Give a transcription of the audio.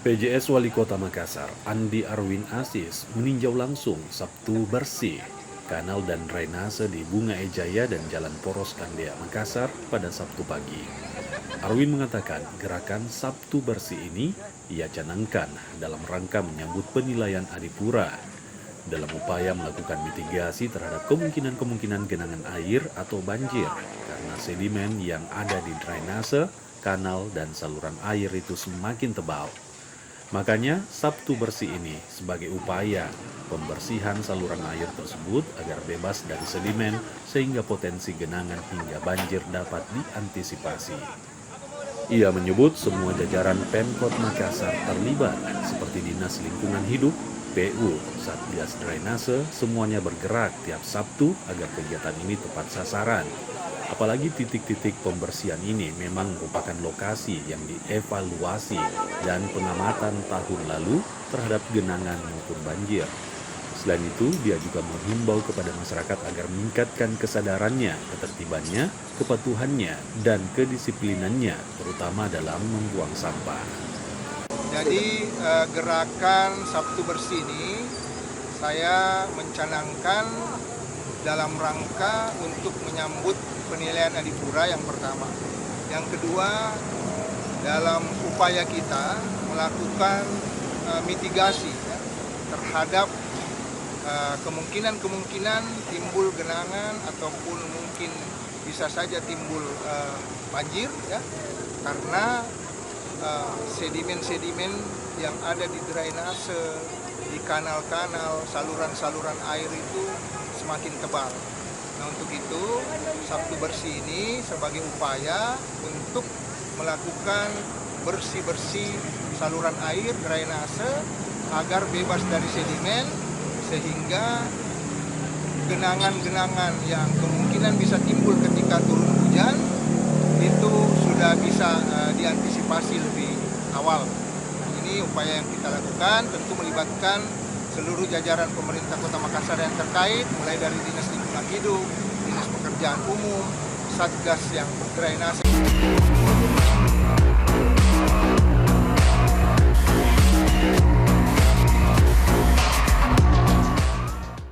PJS Wali Kota Makassar, Andi Arwin Aziz, meninjau langsung Sabtu Bersih, kanal dan drainase di Bunga Ejaya dan Jalan Poros Kandea Makassar pada Sabtu pagi. Arwin mengatakan gerakan Sabtu Bersih ini ia canangkan dalam rangka menyambut penilaian Adipura dalam upaya melakukan mitigasi terhadap kemungkinan-kemungkinan genangan air atau banjir karena sedimen yang ada di drainase, kanal, dan saluran air itu semakin tebal. Makanya Sabtu Bersih ini sebagai upaya pembersihan saluran air tersebut agar bebas dari sedimen sehingga potensi genangan hingga banjir dapat diantisipasi. Ia menyebut semua jajaran Pemkot Makassar terlibat seperti Dinas Lingkungan Hidup, PU, Satgas Drainase, semuanya bergerak tiap Sabtu agar kegiatan ini tepat sasaran. Apalagi titik-titik pembersihan ini memang merupakan lokasi yang dievaluasi dan pengamatan tahun lalu terhadap genangan maupun banjir. Selain itu, dia juga menghimbau kepada masyarakat agar meningkatkan kesadarannya, ketertibannya, kepatuhannya, dan kedisiplinannya, terutama dalam membuang sampah. Jadi gerakan Sabtu Bersih ini saya mencanangkan dalam rangka untuk menyambut penilaian Adipura yang pertama. Yang kedua, dalam upaya kita melakukan mitigasi terhadap kemungkinan-kemungkinan timbul genangan ataupun mungkin bisa saja timbul banjir ya, karena sedimen-sedimen yang ada di drainase, di kanal-kanal, saluran-saluran air itu semakin tebal. Nah, untuk itu Sabtu Bersih ini sebagai upaya untuk melakukan bersih-bersih saluran air, drainase agar bebas dari sedimen sehingga genangan-genangan yang kemungkinan bisa timbul ketika turun hujan itu sudah bisa diantisipasi lebih awal. Nah, ini upaya yang kita lakukan tentu melibatkan seluruh jajaran pemerintah Kota Makassar yang terkait, mulai dari Dinas Lingkungan Hidup, Dinas Pekerjaan Umum, Satgas yang drainase.